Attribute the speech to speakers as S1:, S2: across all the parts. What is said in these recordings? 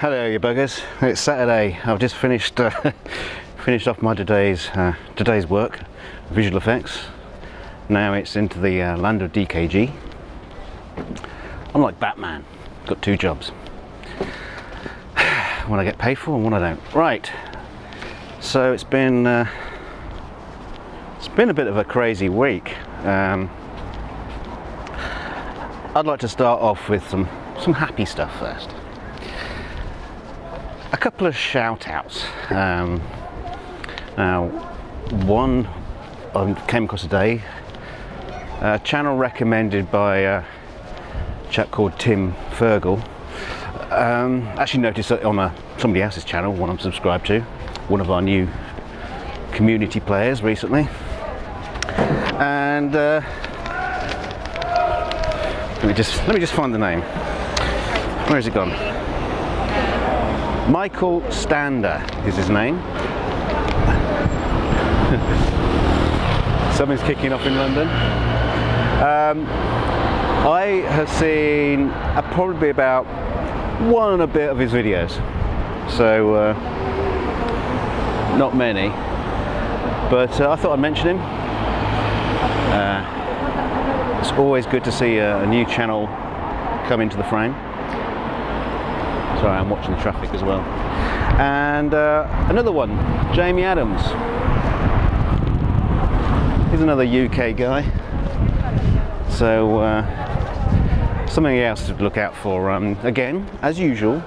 S1: Hello you buggers, it's Saturday. I've just finished finished off my today's work, visual effects. Now it's into the land of DKG. I'm like Batman, got two jobs. One I get paid for and one I don't. Right, so it's been a bit of a crazy week. I'd like to start off with some happy stuff first. A couple of shout outs. Now, one I came across today, a channel recommended by a chap called Tim Fergal. Actually noticed it on somebody else's channel, one I'm subscribed to, one of our new community players recently. And let me just find the name. Where has it gone? Michael Stander is his name. Something's kicking off in London. I have seen probably about one and a bit of his videos, so not many, but I thought I'd mention him. It's always good to see a new channel come into the frame. Sorry, I'm watching the traffic as well. And another one, Jamie Adams. He's another UK guy. So something else to look out for. Again, as usual,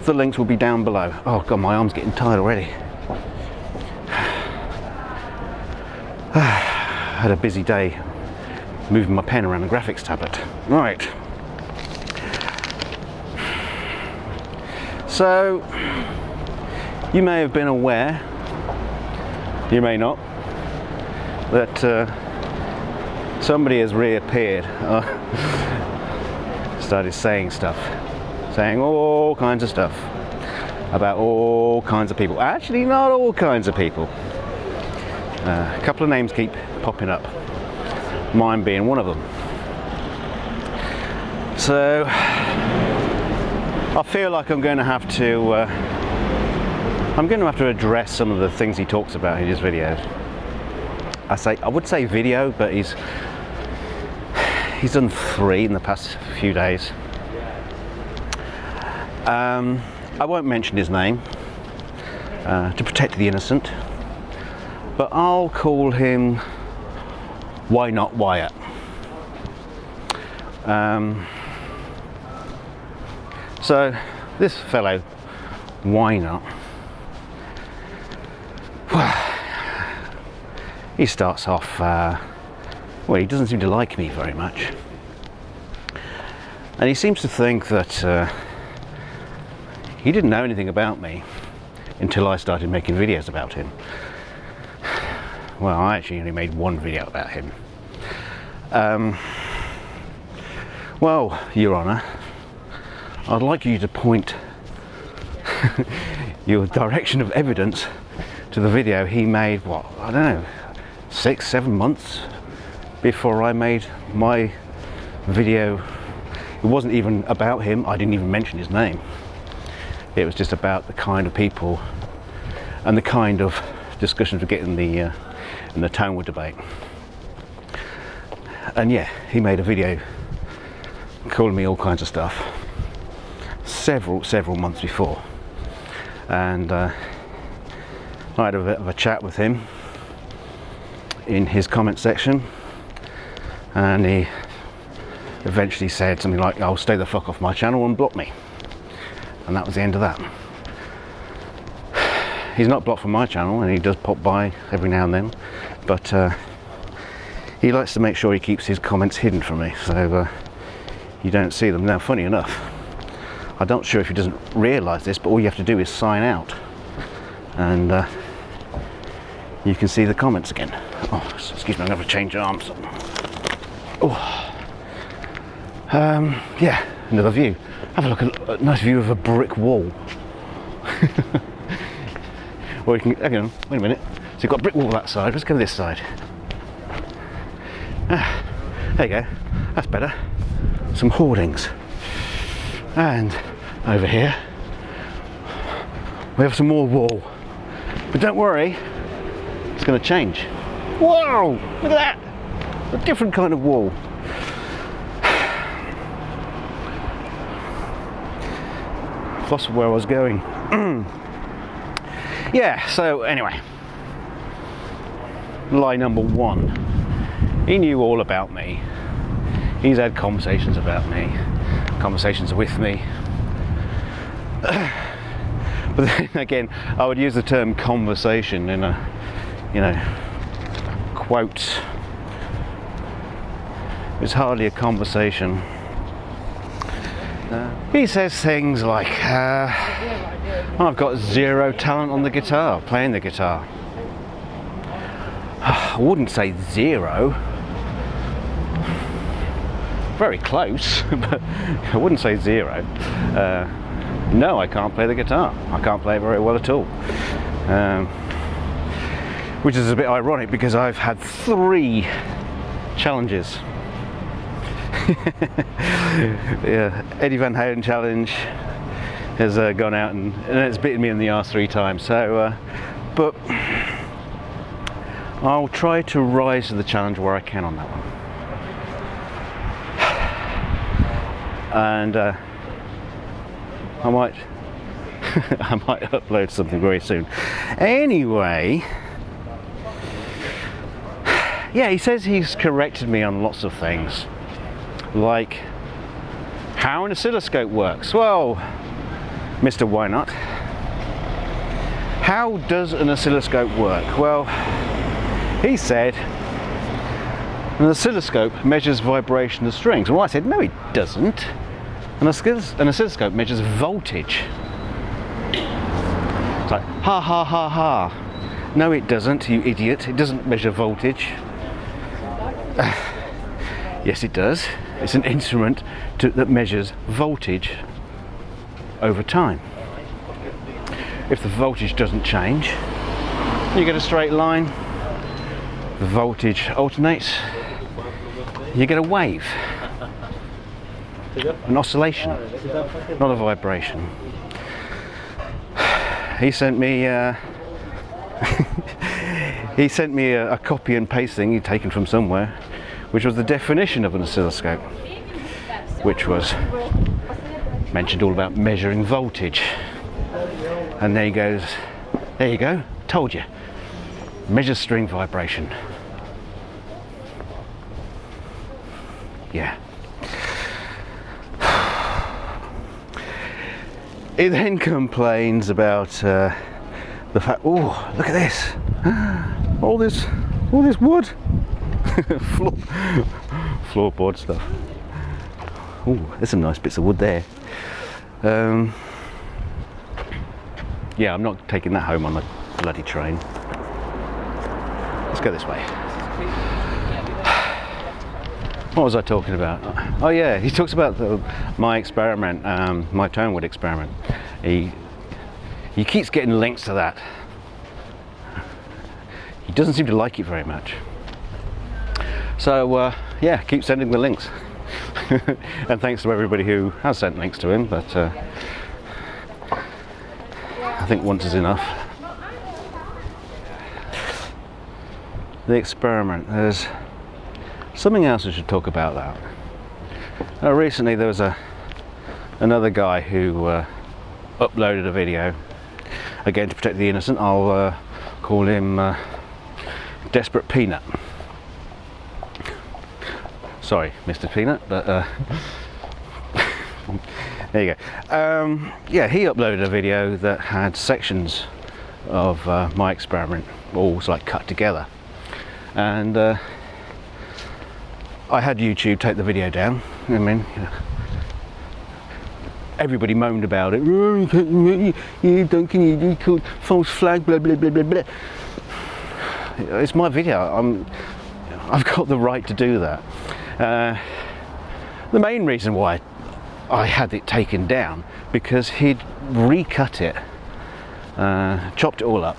S1: the links will be down below. Oh god, my arm's getting tired already. I had a busy day moving my pen around the graphics tablet. Right. So, you may have been aware, you may not, that somebody has reappeared, started saying stuff, saying all kinds of stuff about all kinds of people. Actually, not all kinds of people. A couple of names keep popping up, mine being one of them. So I feel like I'm going to have to address some of the things he talks about in his videos. I would say video, but he's done 3 in the past few days. I won't mention his name to protect the innocent, but I'll call him Why Not Wyatt. So this fellow, Why Not, he starts off, well, he doesn't seem to like me very much, and he seems to think that he didn't know anything about me until I started making videos about him. Well, I actually only made one video about him. Well, Your Honour, I'd like you to point your direction of evidence to the video he made, what, I don't know, 6-7 months before I made my video. It wasn't even about him, I didn't even mention his name. It was just about the kind of people and the kind of discussions we get in the Townwood debate. And yeah, he made a video calling me all kinds of stuff several months before, and I had a bit of a chat with him in his comment section, and he eventually said something like, "I'll stay the fuck off my channel," and block me, and that was the end of that. He's not blocked from my channel, and he does pop by every now and then, but he likes to make sure he keeps his comments hidden from me, so you don't see them. Now, funny enough, I'm not sure if he doesn't realise this, but all you have to do is sign out, and you can see the comments again. Oh, excuse me, I'm going to change arms. Oh, yeah, another view. Have a look at a nice view of a brick wall. Or you can, hang on, wait a minute. So you've got a brick wall that side. Let's go to this side. Ah, there you go. That's better. Some hoardings. And over here, we have some more wool. But don't worry, it's going to change. Whoa! Look at that! A different kind of wool. Lost where I was going. Yeah, so anyway. Lie number one. He knew all about me. He's had conversations about me. Conversations with me. But then again, I would use the term conversation in a, you know, quotes. It's hardly a conversation. He says things like, I've got zero talent on the guitar, playing the guitar. I wouldn't say zero. Very close, but I wouldn't say zero. No, I can't play the guitar. I can't play it very well at all. Which is a bit ironic because I've had 3 challenges. Yeah, Eddie Van Halen challenge has gone out and it's bitten me in the arse 3 times. So, but I'll try to rise to the challenge where I can on that one. And I might upload something very soon. Anyway, yeah, he says he's corrected me on lots of things, like how an oscilloscope works. Well, Mr. Why Not, how does an oscilloscope work? Well, he said an oscilloscope measures vibration of strings. Well, I said, no, it doesn't. An oscilloscope measures voltage. It's like, ha ha ha ha. No, it doesn't, you idiot. It doesn't measure voltage. Yes, it does. It's an instrument that measures voltage over time. If the voltage doesn't change, you get a straight line. The voltage alternates. You get a wave. An oscillation, not a vibration. He sent me a copy and paste thing he'd taken from somewhere, which was the definition of an oscilloscope, which was mentioned all about measuring voltage. And there he goes, there you go, told you, measure string vibration. Yeah. He then complains about the fact, oh, look at this, all this wood, floorboard stuff. Oh, there's some nice bits of wood there. Yeah, I'm not taking that home on the bloody train. Let's go this way. What was I talking about? Oh yeah, he talks about my experiment, my tone wood experiment. He keeps getting links to that. He doesn't seem to like it very much. So yeah, keep sending the links. And thanks to everybody who has sent links to him, but I think once is enough. The experiment, there's something else I should talk about that. Recently there was another guy who uploaded a video, again to protect the innocent, I'll call him Desperate Peanut. Sorry, Mr. Peanut, but there you go. Yeah, he uploaded a video that had sections of my experiment all like cut together, and I had YouTube take the video down. I mean, you know, everybody moaned about it. Oh, you don't, can you called false flag, blah blah blah blah blah. It's my video. I've got the right to do that. The main reason why I had it taken down, because he'd recut it, chopped it all up,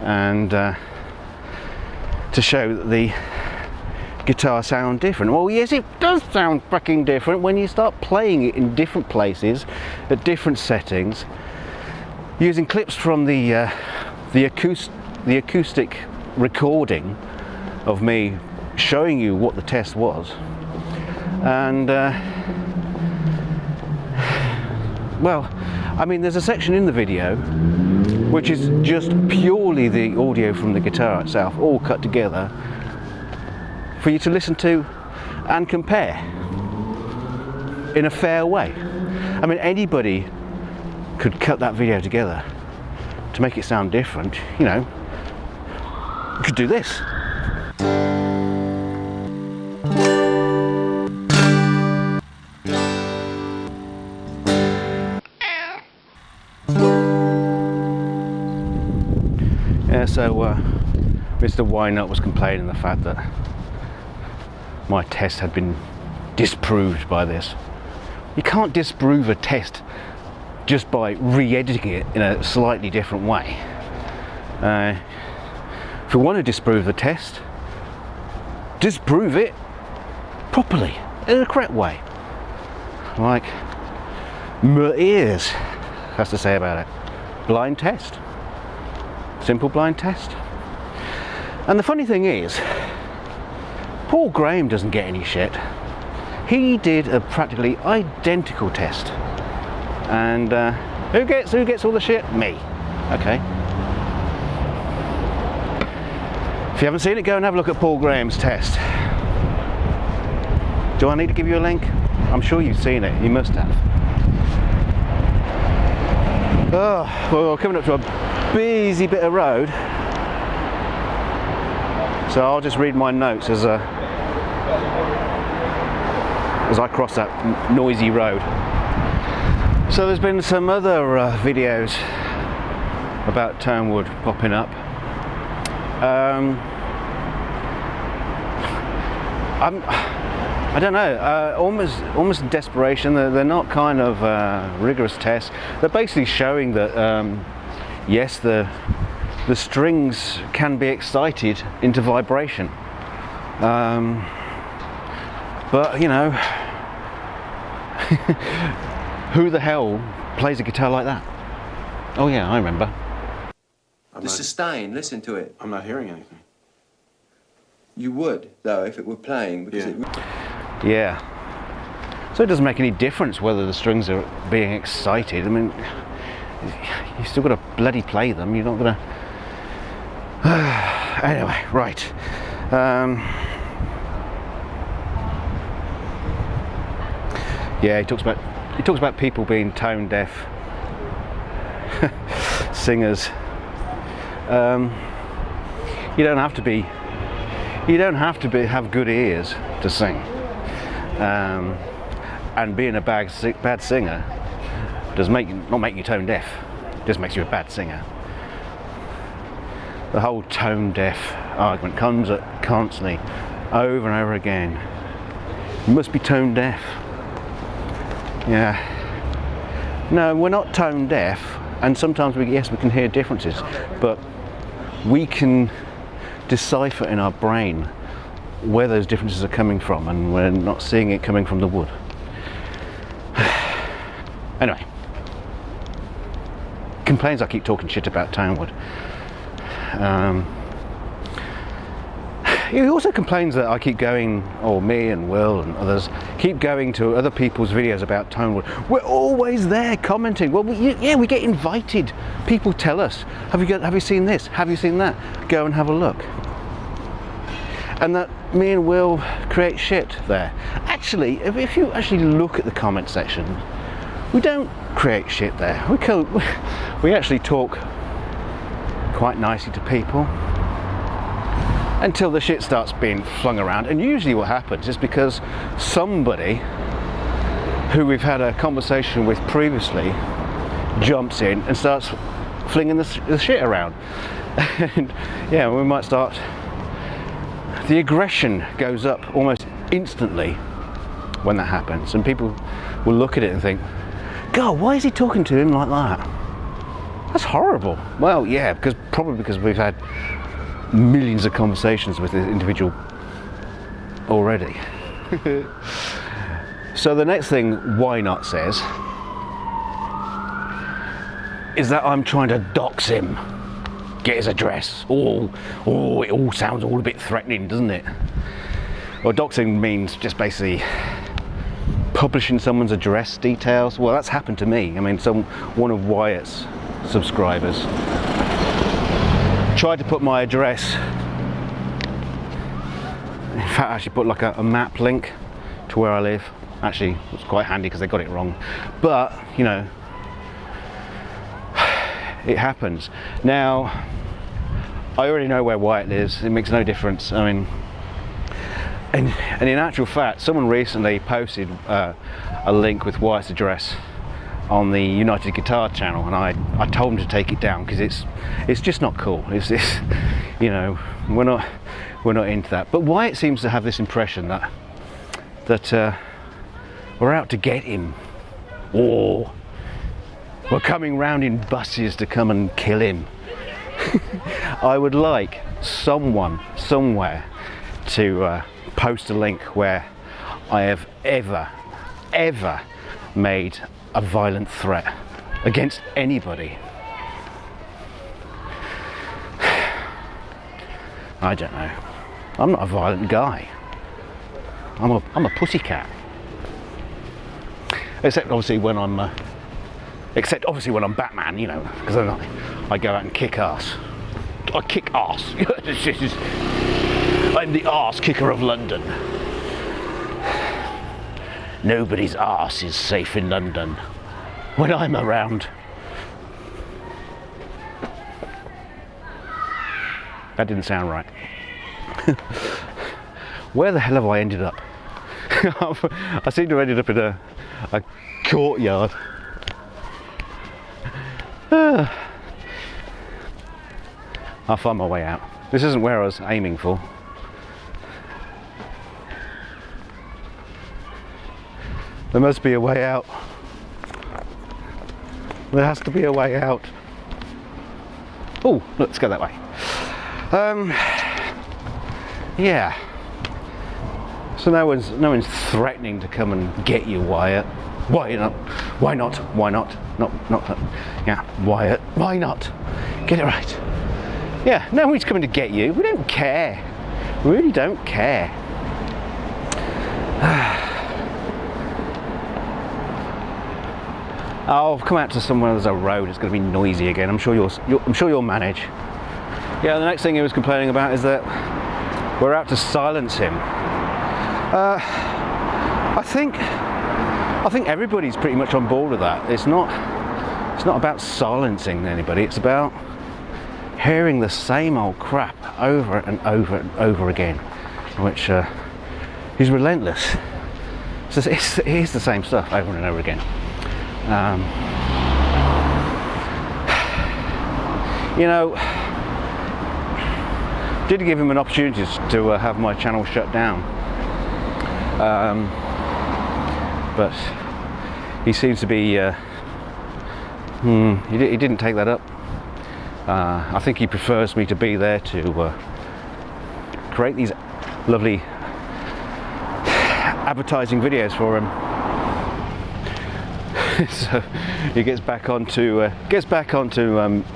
S1: and to show that the guitar sound different. Well, yes, it does sound fucking different when you start playing it in different places, at different settings, using clips from the acoustic recording of me showing you what the test was, and well, I mean, there's a section in the video which is just purely the audio from the guitar itself, all cut together for you to listen to and compare in a fair way. I mean, anybody could cut that video together to make it sound different, you know. You could do this. Yeah, so Mr. Wynut was complaining the fact that my test had been disproved by this. You can't disprove a test just by re-editing it in a slightly different way. If you want to disprove the test, disprove it properly, in the correct way. Like MUHEARS has to say about it. Blind test. Simple blind test. And the funny thing is, Paul Graham doesn't get any shit. He did a practically identical test. And who gets all the shit? Me. Okay. If you haven't seen it, go and have a look at Paul Graham's test. Do I need to give you a link? I'm sure you've seen it. You must have. Oh, well, we're coming up to a busy bit of road. So I'll just read my notes as I cross that noisy road. So there's been some other videos about Tonewood popping up. I don't know, almost desperation. They're not kind of rigorous tests. They're basically showing that yes, the strings can be excited into vibration, but you know, who the hell plays a guitar like that? Oh yeah, I remember.
S2: The sustain, listen to it.
S3: I'm not hearing anything.
S2: You would, though, if it were playing, because it...
S1: Yeah. So it doesn't make any difference whether the strings are being excited. I mean, you still got to bloody play them. You're not going to... Anyway, right. Yeah, he talks about people being tone deaf singers. You don't have to have good ears to sing. And being a bad singer does not make you tone deaf. It just makes you a bad singer. The whole tone deaf argument comes up constantly, over and over again. You must be tone deaf. Yeah. No, we're not tone deaf, and sometimes we can hear differences, but we can decipher in our brain where those differences are coming from, and we're not seeing it coming from the wood. Anyway, complains I keep talking shit about Tonewood. He also complains that I keep going, or me and Will and others keep going to other people's videos about Tonewood. We're always there commenting. Well, yeah, we get invited. People tell us, have you seen this? Have you seen that? Go and have a look. And that me and Will create shit there. Actually, if you actually look at the comment section, we don't create shit there. We actually talk quite nicely to people until the shit starts being flung around. And usually what happens is because somebody who we've had a conversation with previously jumps in and starts flinging the shit around. And yeah, we might start... The aggression goes up almost instantly when that happens, and people will look at it and think, God, why is he talking to him like that? That's horrible. Well, yeah, probably because we've had millions of conversations with this individual already. So the next thing Why Not says is that I'm trying to dox him, get his address. Oh, it all sounds all a bit threatening, doesn't it? Well, doxing means just basically publishing someone's address details. Well, that's happened to me. I mean, one of Wyatt's subscribers tried to put my address. In fact, I actually put like a map link to where I live. Actually, it was quite handy because they got it wrong. But, you know, it happens. Now, I already know where Wyatt lives. It makes no difference. I mean, and in actual fact, someone recently posted a link with Wyatt's address on the United Guitar channel, and I told him to take it down because it's just not cool. It's you know, we're not into that. But Wyatt seems to have this impression that we're out to get him, or we're coming round in buses to come and kill him. I would like someone somewhere to post a link where I have ever made a violent threat against anybody. I don't know. I'm not a violent guy. I'm a pussycat. Except obviously when I'm Batman, you know, because then I go out and kick ass. I kick ass. I'm the arse kicker of London. Nobody's arse is safe in London when I'm around. That didn't sound right. Where the hell have I ended up? I seem to have ended up in a courtyard. I'll find my way out. This isn't where I was aiming for. There must be a way out. There has to be a way out. Oh, look, let's go that way. Yeah. So no one's threatening to come and get you, Wyatt. Why not? Why not? Why not? Not. Yeah, Wyatt. Why not? Get it right. Yeah, no one's coming to get you. We don't care. We really don't care. I'll come out to somewhere there's a road. It's going to be noisy again. I'm sure you'll manage. Yeah, the next thing he was complaining about is that we're out to silence him. I think everybody's pretty much on board with that. It's not about silencing anybody. It's about hearing the same old crap over and over and over again, which is relentless. So it is the same stuff over and over again. You know, did give him an opportunity to have my channel shut down, but he seems to be he didn't take that up. I think he prefers me to be there to create these lovely advertising videos for him. So he gets back onto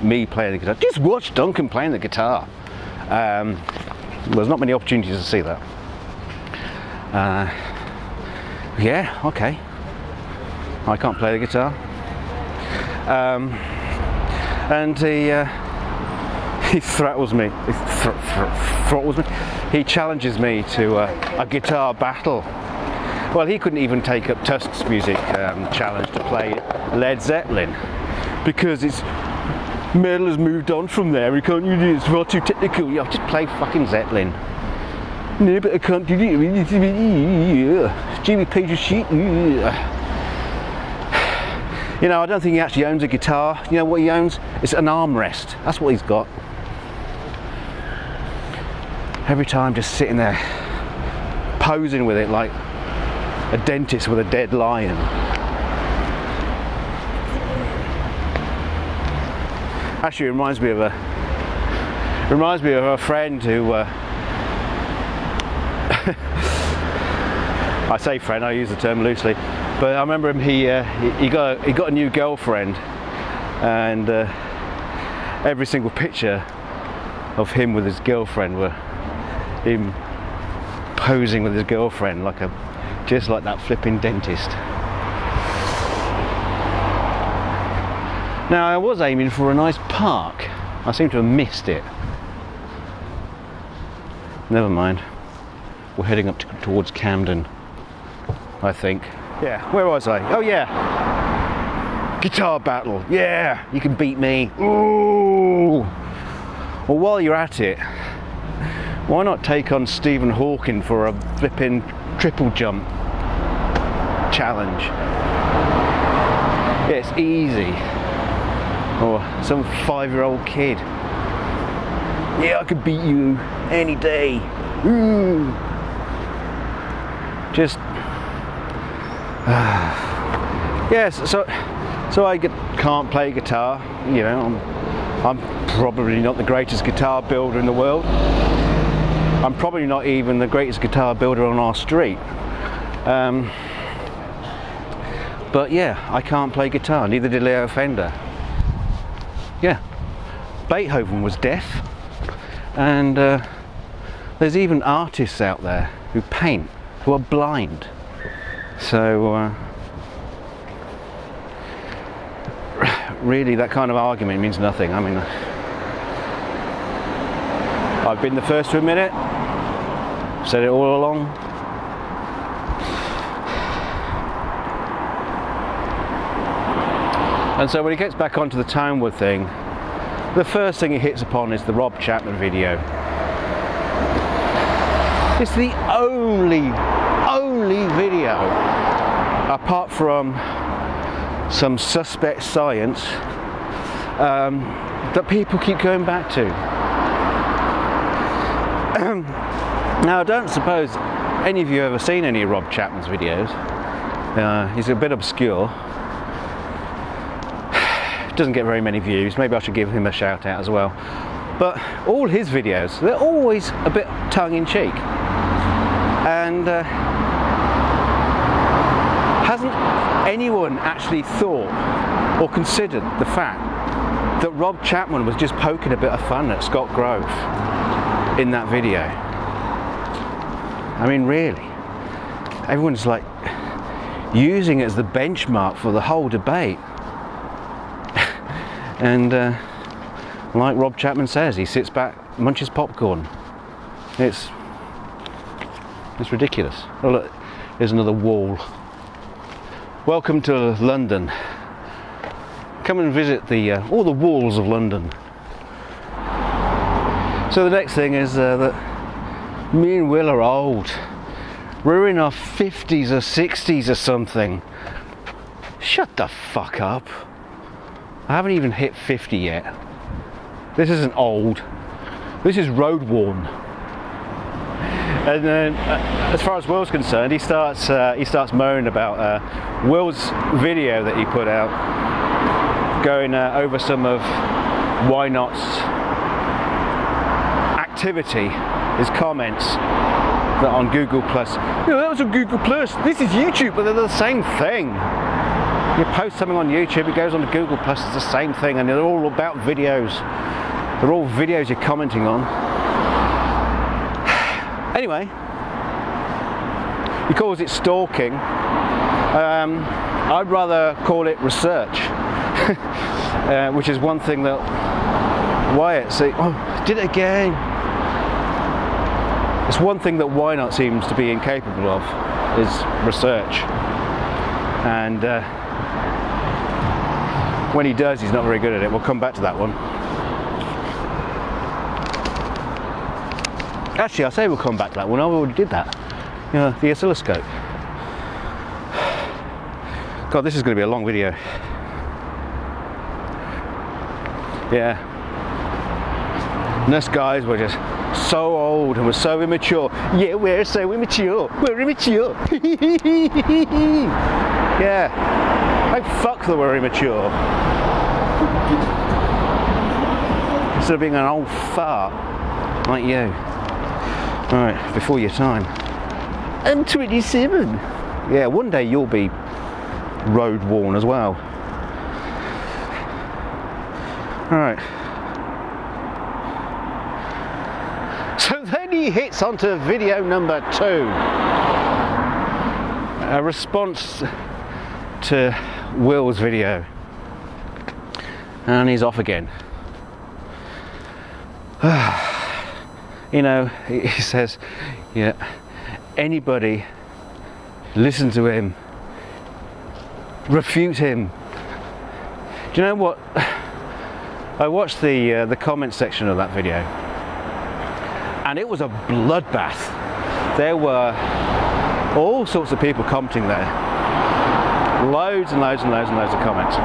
S1: me playing the guitar. Just watch Duncan playing the guitar. There's not many opportunities to see that. Yeah, okay. I can't play the guitar. And he throttles me. He challenges me to a guitar battle. Well, he couldn't even take up Tusk's music challenge to play Led Zeppelin because it's metal has moved on from there. We can't use it. It's far too technical. Yeah, just play fucking Zeppelin. No, but I can't do it. Jimmy Page of shit. You know, I don't think he actually owns a guitar. You know what he owns? It's an armrest. That's what he's got. Every time just sitting there posing with it like a dentist with a dead lion. Actually, it reminds me of a friend who I say friend, I use the term loosely, but I remember him. He got a new girlfriend, and every single picture of him with his girlfriend were him posing with his girlfriend just like that flipping dentist. Now I was aiming for a nice park. I seem to have missed it. Never mind. We're heading up towards Camden, I think. Yeah, where was I? Oh yeah. Guitar battle. Yeah, you can beat me. Ooh. Well, while you're at it, why not take on Stephen Hawking for a flipping triple jump challenge? Yeah, it's easy. Or some 5-year-old kid. Yeah, I could beat you any day. Ooh. Just yes. So I can't play guitar. You know, I'm probably not the greatest guitar builder in the world. I'm probably not even the greatest guitar builder on our street. But yeah, I can't play guitar. Neither did Leo Fender. Yeah, Beethoven was deaf, and there's even artists out there who paint who are blind. So really, that kind of argument means nothing. I mean, I've been the first to admit it. Said it all along. And so when he gets back onto the Townwood thing, the first thing he hits upon is the Rob Chapman video. It's the only video, apart from some suspect science, that people keep going back to. Now, I don't suppose any of you have ever seen any of Rob Chapman's videos. He's a bit obscure. Doesn't get very many views. Maybe I should give him a shout out as well. But all his videos, they're always a bit tongue-in-cheek. And hasn't anyone actually thought or considered the fact that Rob Chapman was just poking a bit of fun at Scott Grove in that video? I mean, really, everyone's like using it as the benchmark for the whole debate. And like Rob Chapman says, he sits back, munches popcorn. It's ridiculous. Oh look, there's another wall. Welcome to London. Come and visit all the walls of London. So the next thing is that me and Will are old. We're in our 50s or 60s or something. Shut the fuck up. I haven't even hit 50 yet. This isn't old. This is road worn. And then, as far as Will's concerned, he starts moaning about Will's video that he put out, going over some of Why Not's activity, his comments that on Google Plus. You know, that was on Google Plus. This is YouTube, but they're the same thing. You post something on YouTube, it goes on to Google Plus, it's the same thing, and they're all about videos. They're all videos you're commenting on. Anyway, he calls it stalking. I'd rather call it research, which is one thing that Wyatt said, oh, did it again. It's one thing that Why Not seems to be incapable of, is research. And when he does, he's not very good at it. We'll come back to that one. Actually, I say we'll come back to that one. I already did that. Yeah, the oscilloscope. God, this is going to be a long video. Yeah. And us guys were just so old and we're so immature. Yeah, we're so immature. We're immature. Yeah. Oh, fuck that we're immature. Instead of being an old fart like you. Alright, before your time. I'm 27. Yeah, one day you'll be road worn as well. Right. So then he hits onto video number 2. A response to Will's video. And he's off again. You know, he says, yeah, anybody listen to him, refute him. Do you know what? I watched the comment section of that video, and it was a bloodbath. There were all sorts of people commenting there. Loads and loads and loads and loads of comments.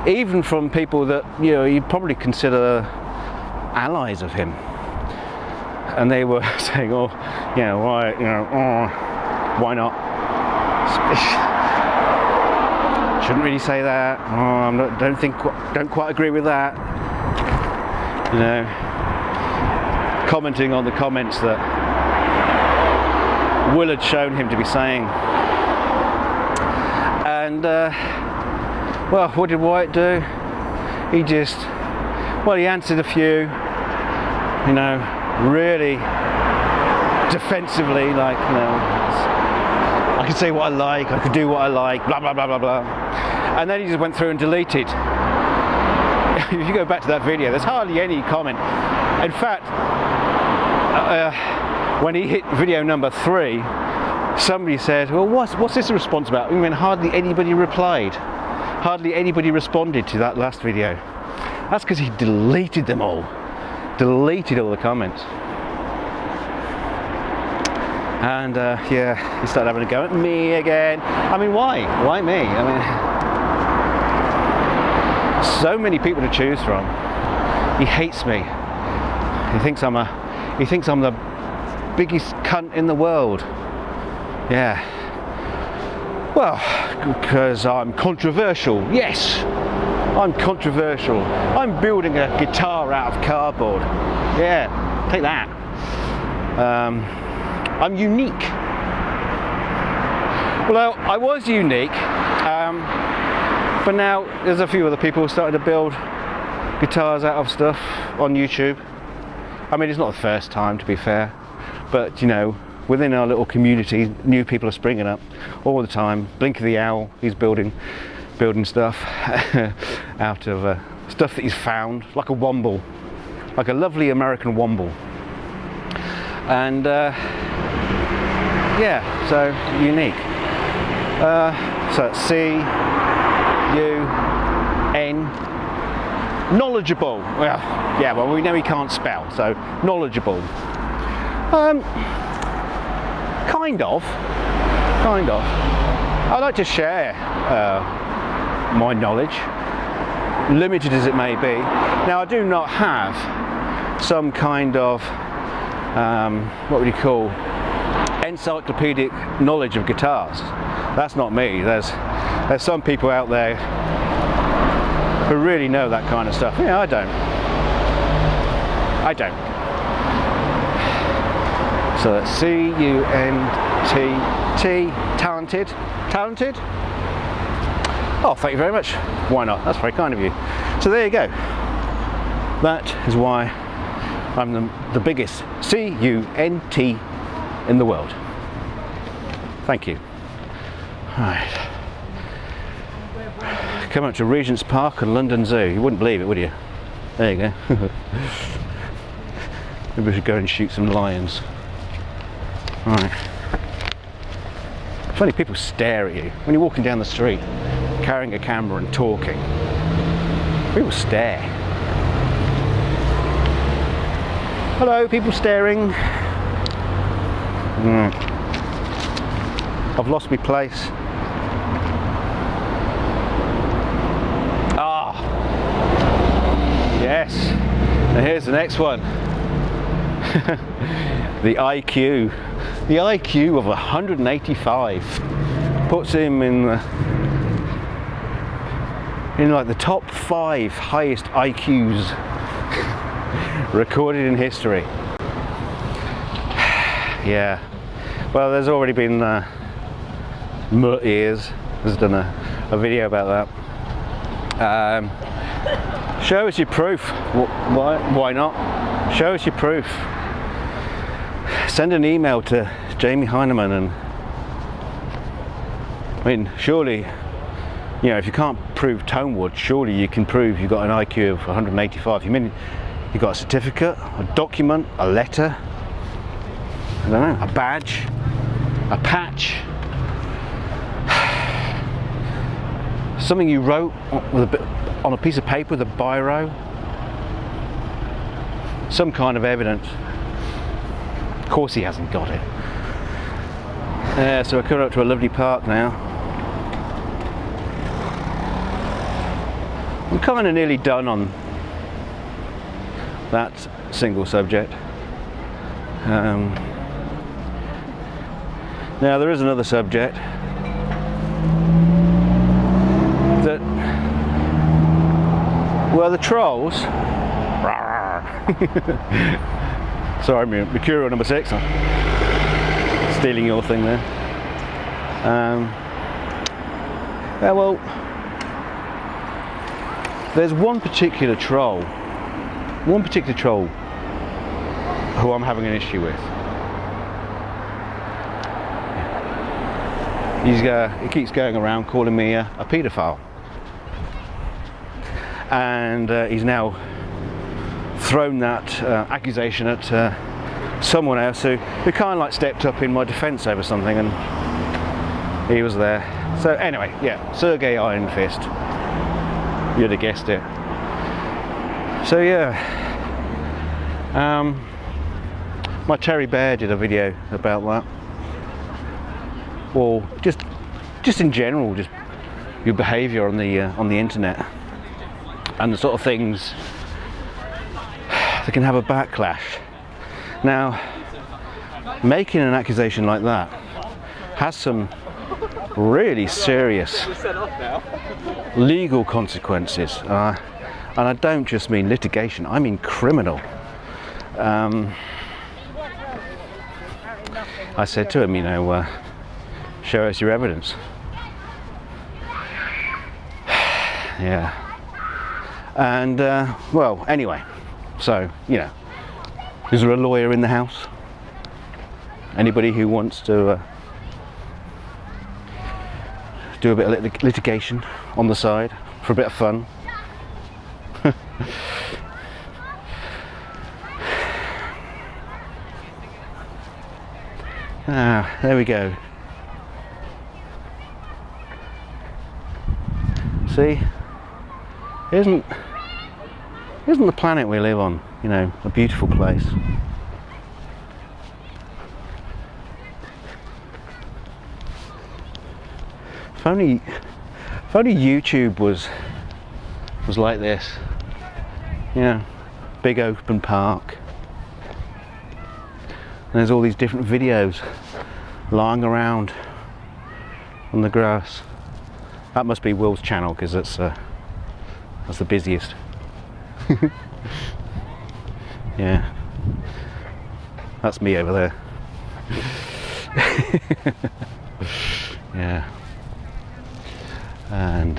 S1: Even from people that, you know, you'd probably consider allies of him. And they were saying, oh, you know, why, you know, why not? Shouldn't really say that. Oh, don't quite agree with that. You know, commenting on the comments that Will had shown him to be saying. And well, what did Wyatt do? He just, well, he answered a few, you know, really defensively, like, you know, I could say what I like, I could do what I like, blah blah blah blah blah. And then he just went through and deleted. If you go back to that video, there's hardly any comment. In fact, when he hit video number 3, somebody said, well, what's this a response about? I mean, hardly anybody replied. Hardly anybody responded to that last video. That's because he deleted them all. Deleted all the comments. And yeah, he started having a go at me again. I mean, why? Why me? I mean, so many people to choose from. He hates me. He thinks I'm the biggest cunt in the world. Yeah. Well, because I'm controversial. Yes, I'm controversial. I'm building a guitar out of cardboard. Yeah, take that. I'm unique. Well, I was unique, but now there's a few other people starting to build guitars out of stuff on YouTube. I mean, it's not the first time, to be fair, but you know, within our little community, new people are springing up all the time. Blinky the Owl, he's building stuff out of stuff that he's found, like a womble, like a lovely American womble. And yeah, so unique. So it's C-U-N, knowledgeable. Well, yeah, well, we know he can't spell, so knowledgeable. Kind of. I like to share my knowledge, limited as it may be. Now, I do not have some kind of what would you call encyclopedic knowledge of guitars. That's not me. There's some people out there who really know that kind of stuff. Yeah, I don't. So that's C-U-N-T-T, talented. Oh, thank you very much. Why not? That's very kind of you. So there you go. That is why I'm the biggest C-U-N-T in the world. Thank you. Right. Come up to Regent's Park and London Zoo. You wouldn't believe it, would you? There you go. Maybe we should go and shoot some lions. Right. Funny, people stare at you when you're walking down the street, carrying a camera and talking. People stare. Hello, people staring. I've lost my place. Ah, yes. And here's the next one. The IQ. The IQ of 185 puts him in like the top 5 highest IQs recorded in history. Yeah. Well, there's already been MUHEARS has done a video about that. Show us your proof. Why not? Show us your proof. Send an email to Jamie Heineman, and I mean, surely, you know, if you can't prove Tonewood, surely you can prove you've got an IQ of 185. You mean you've got a certificate, a document, a letter, I don't know, a badge, a patch, something you wrote on a piece of paper with a biro, some kind of evidence. Of course he hasn't got it. Yeah, so we're coming up to a lovely park now. I'm kind of nearly done on that single subject. Now there is another subject that, well, the trolls. Sorry, Mercurial number 6. I'm stealing your thing there. Yeah, well, there's one particular troll who I'm having an issue with. He keeps going around calling me a paedophile, and he's now thrown that accusation at someone else who kind of like stepped up in my defence over something, and he was there. So anyway, yeah, Sergey Iron Fist. You'd have guessed it. So yeah, my TerryBear did a video about that. Or just in general, just your behaviour on the internet, and the sort of things that can have a backlash. Now, making an accusation like that has some really serious legal consequences, and I don't just mean litigation, I mean criminal. I said to him, you know, show us your evidence. Yeah. And well, anyway, so, you know, is there a lawyer in the house? Anybody who wants to do a bit of litigation on the side for a bit of fun? Ah, there we go. See, isn't the planet we live on, you know, a beautiful place? If only YouTube was like this, you know, big open park. And there's all these different videos lying around on the grass. That must be Will's channel, because that's the busiest. Yeah, that's me over there. Yeah, and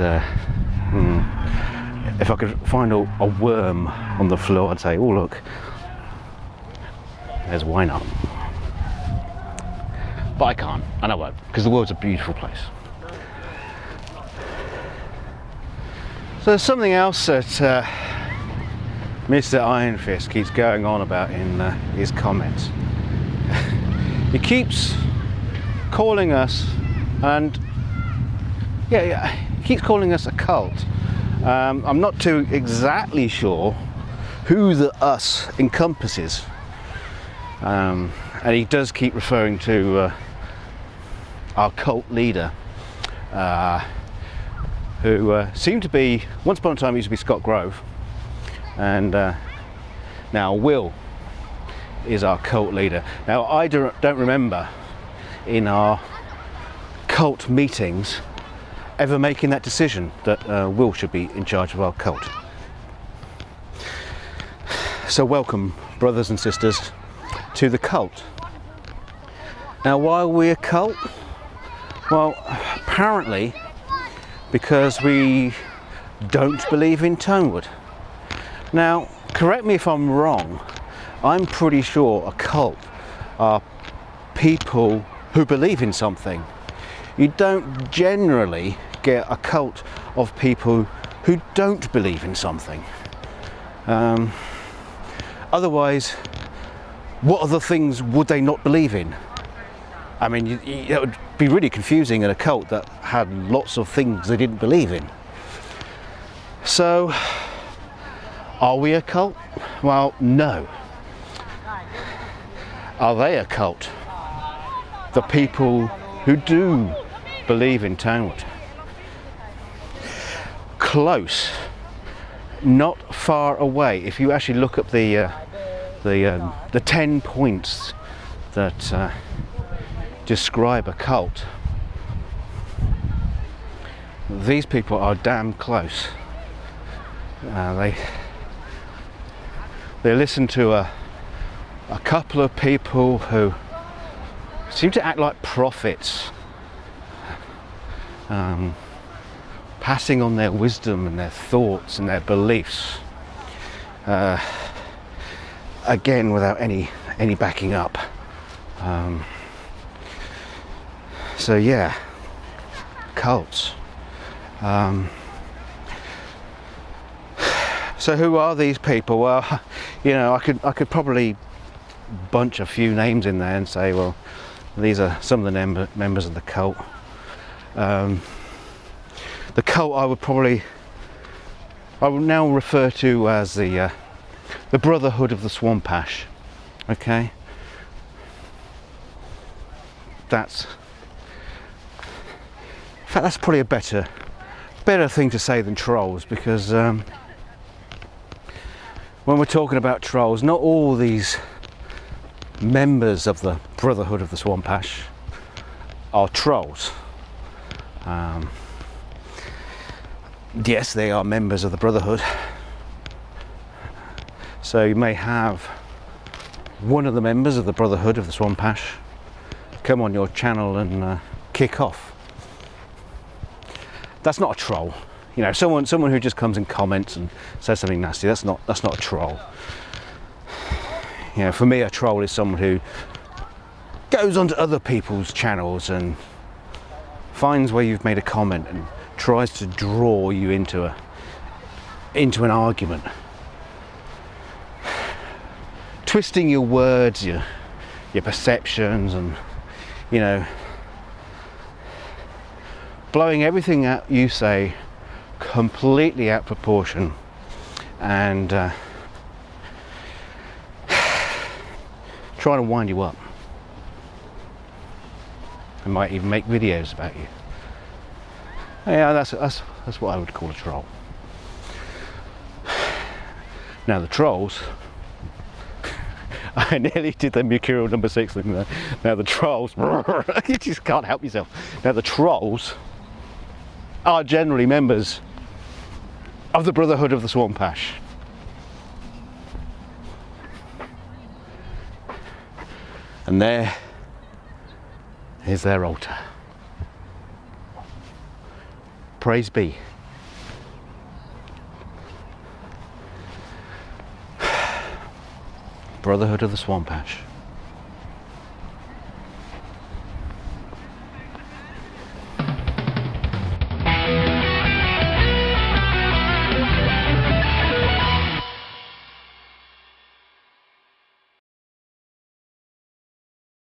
S1: if I could find a worm on the floor, I'd say, oh look, there's why not? But I can't, and I won't, because the world's a beautiful place. So there's something else that Mr. Iron Fist keeps going on about in his comments. He keeps calling us, and he keeps calling us a cult. I'm not too exactly sure who the us encompasses, and he does keep referring to our cult leader, who seemed to be, once upon a time, he used to be Scott Grove, and now Will is our cult leader. Now, I don't remember in our cult meetings ever making that decision that Will should be in charge of our cult. So welcome, brothers and sisters, to the cult. Now, why are we a cult? Well, apparently because we don't believe in Tonewood. Now, correct me if I'm wrong, I'm pretty sure a cult are people who believe in something. You don't generally get a cult of people who don't believe in something. Otherwise, what other things would they not believe in? I mean, it would be really confusing in a cult that had lots of things they didn't believe in. So, are we a cult? Well, no. Are they a cult? The people who do believe in Tonewood. Close, not far away. If you actually look up the 10 points that describe a cult, these people are damn close. They listen to a couple of people who seem to act like prophets, passing on their wisdom and their thoughts and their beliefs, again without any backing up. So yeah, cults. So who are these people? Well, you know, I could probably bunch a few names in there and say, well, these are some of the members of the cult. The cult I would now refer to as the Brotherhood of the Swampash. Okay, that's probably a better thing to say than trolls, because when we're talking about trolls, not all these members of the Brotherhood of the Swampash are trolls. Yes, they are members of the Brotherhood. So you may have one of the members of the Brotherhood of the Swampash come on your channel and kick off. That's not a troll. You know, someone who just comes and comments and says something nasty, that's not a troll. You know, for me, a troll is someone who goes onto other people's channels and finds where you've made a comment and tries to draw you into an argument, twisting your words, your perceptions, and, you know, blowing everything that you say completely out of proportion, and trying to wind you up. I might even make videos about you. Yeah, that's what I would call a troll. Now the trolls, I nearly did the Mercurial number 6 thing there. Now the trolls, you just can't help yourself. Now the trolls are generally members of the Brotherhood of the Swampash. And there is their altar. Praise be. Brotherhood of the Swampash.